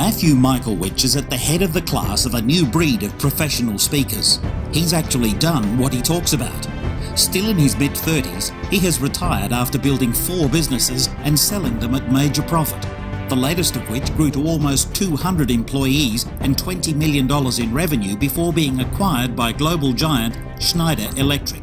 Matthew Michalewicz is at the head of the class of a new breed of professional speakers. He's actually done what he talks about. Still in his mid-30s, he has retired after building 4 businesses and selling them at major profit, the latest of which grew to almost 200 employees and $20 million in revenue before being acquired by global giant Schneider Electric.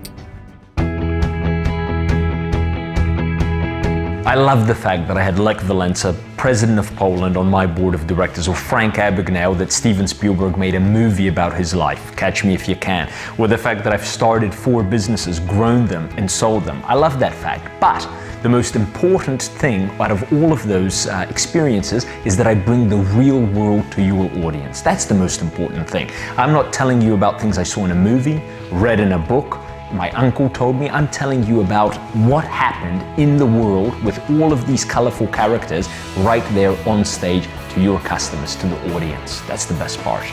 I love the fact that I had Lech Walesa, president of Poland, on my board of directors, or Frank Abagnale, that Steven Spielberg made a movie about his life, Catch Me If You Can, or the fact that I've started 4 businesses, grown them and sold them. I love that fact. But the most important thing out of all of those experiences is that I bring the real world to your audience. That's the most important thing. I'm not telling you about things I saw in a movie, read in a book, my uncle told me. I'm telling you about what happened in the world with all of these colorful characters right there on stage to your customers, to the audience. That's the best part.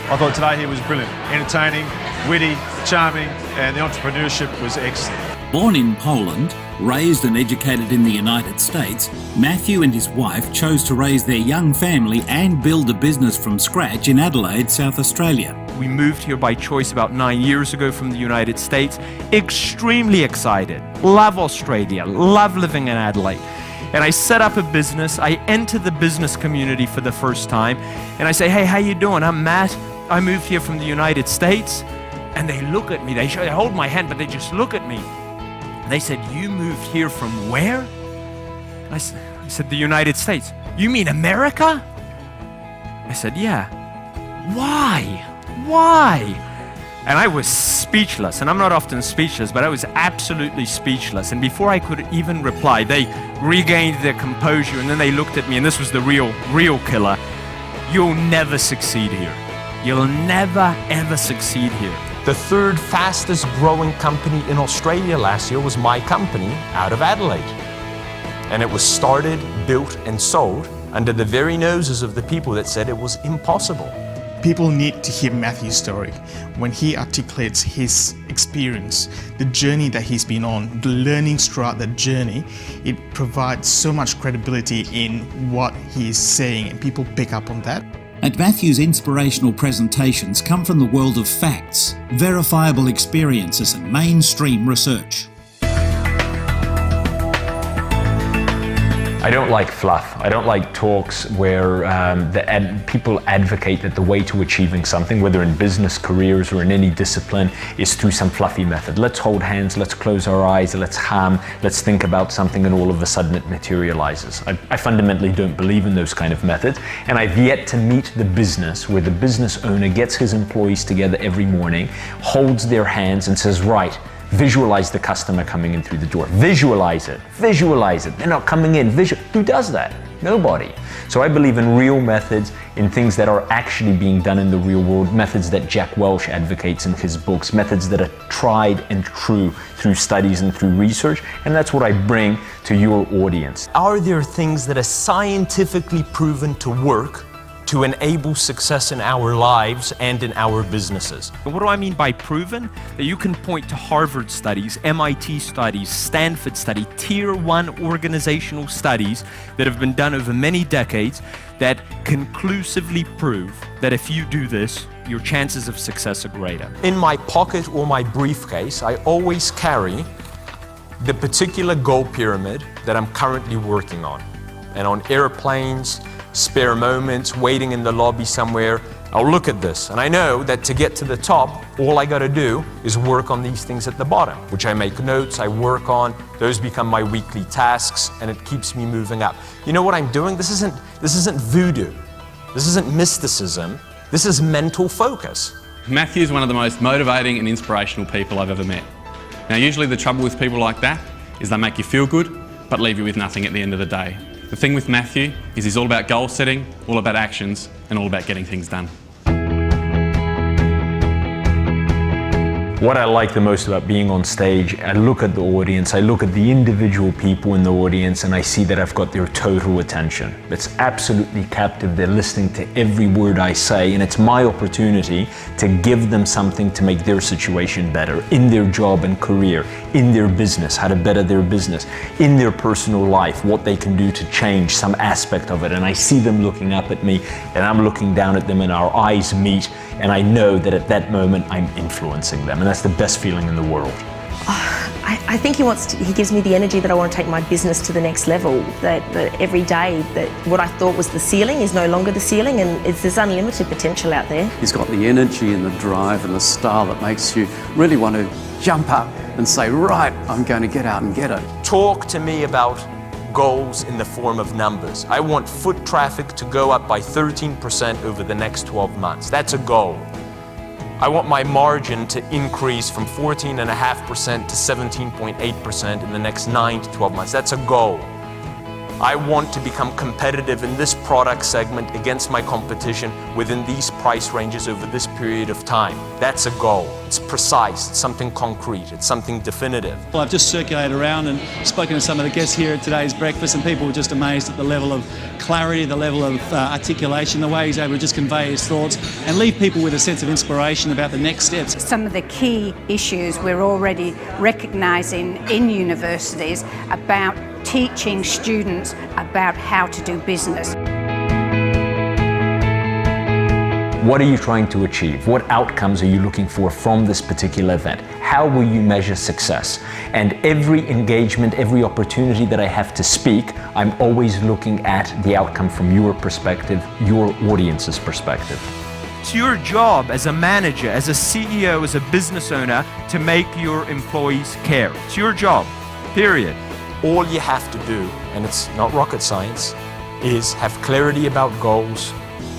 I thought today he was brilliant, entertaining, witty, charming, and the entrepreneurship was excellent. Born in Poland, raised and educated in the United States, Matthew and his wife chose to raise their young family and build a business from scratch in Adelaide, South Australia. We moved here by choice about 9 years ago from the United States. Extremely excited. Love Australia. Love living in Adelaide. And I set up a business. I enter the business community for the first time. And I say, hey, how you doing? I'm Matt. I moved here from the United States. And they look at me. They hold my hand, but they just look at me. And they said, you moved here from where? And I said, the United States. You mean America? I said, yeah. Why? Why? And I was speechless, and I'm not often speechless, but I was absolutely speechless. And before I could even reply, they regained their composure, and then they looked at me, and this was the real killer. You'll never succeed here. You'll never, ever succeed here. The 3rd fastest growing company in Australia last year was my company out of Adelaide. And it was started, built, and sold under the very noses of the people that said it was impossible. People need to hear Matthew's story. When he articulates his experience, the journey that he's been on, the learnings throughout that journey, it provides so much credibility in what he is saying, and people pick up on that. And Matthew's inspirational presentations come from the world of facts, verifiable experiences and mainstream research. I don't like fluff. I don't like talks where people advocate that the way to achieving something, whether in business careers or in any discipline, is through some fluffy method. Let's hold hands, let's close our eyes, let's hum, let's think about something, and all of a sudden it materializes. I fundamentally don't believe in those kind of methods, and I've yet to meet the business where the business owner gets his employees together every morning, holds their hands and says, right, visualize the customer coming in through the door. Visualize it. Visualize it. They're not coming in. Who does that? Nobody. So I believe in real methods, in things that are actually being done in the real world, methods that Jack Welch advocates in his books, methods that are tried and true through studies and through research, and that's what I bring to your audience. Are there things that are scientifically proven to work to enable success in our lives and in our businesses? What do I mean by proven? That you can point to Harvard studies, MIT studies, Stanford studies, tier 1 organizational studies that have been done over many decades that conclusively prove that if you do this, your chances of success are greater. In my pocket or my briefcase, I always carry the particular goal pyramid that I'm currently working on. And on airplanes, spare moments, waiting in the lobby somewhere, I'll look at this. And I know that to get to the top, all I got to do is work on these things at the bottom, which I make notes, I work on, those become my weekly tasks, and it keeps me moving up. You know what I'm doing? This isn't voodoo. This isn't mysticism. This is mental focus. Matthew's one of the most motivating and inspirational people I've ever met. Now, usually the trouble with people like that is they make you feel good, but leave you with nothing at the end of the day. The thing with Matthew is he's all about goal setting, all about actions, and all about getting things done. What I like the most about being on stage, I look at the audience, I look at the individual people in the audience, and I see that I've got their total attention. It's absolutely captive. They're listening to every word I say, and it's my opportunity to give them something to make their situation better in their job and career, in their business, how to better their business, in their personal life, what they can do to change some aspect of it. And I see them looking up at me, and I'm looking down at them, and our eyes meet, and I know that at that moment I'm influencing them, and that's the best feeling in the world. I think he gives me the energy that I want to take my business to the next level, that every day that what I thought was the ceiling is no longer the ceiling, and there's unlimited potential out there. He's got the energy and the drive and the style that makes you really want to jump up and say, right, I'm going to get out and get it. Talk to me about goals in the form of numbers. I want foot traffic to go up by 13% over the next 12 months. That's a goal. I want my margin to increase from 14.5% to 17.8% in the next 9 to 12 months. That's a goal. I want to become competitive in this product segment against my competition within these price ranges over this period of time. That's a goal. It's precise, it's something concrete, it's something definitive. Well, I've just circulated around and spoken to some of the guests here at today's breakfast, and people were just amazed at the level of clarity, the level of articulation, the way he's able to just convey his thoughts and leave people with a sense of inspiration about the next steps. Some of the key issues we're already recognising in universities about teaching students about how to do business. What are you trying to achieve? What outcomes are you looking for from this particular event? How will you measure success? And every engagement, every opportunity that I have to speak, I'm always looking at the outcome from your perspective, your audience's perspective. It's your job as a manager, as a CEO, as a business owner to make your employees care. It's your job, period. All you have to do, and it's not rocket science, is have clarity about goals,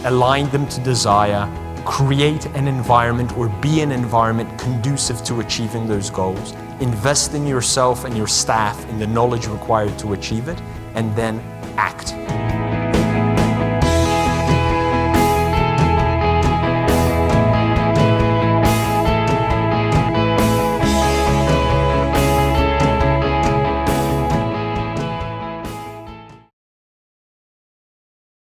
align them to desire, create an environment or be an environment conducive to achieving those goals, invest in yourself and your staff in the knowledge required to achieve it, and then act.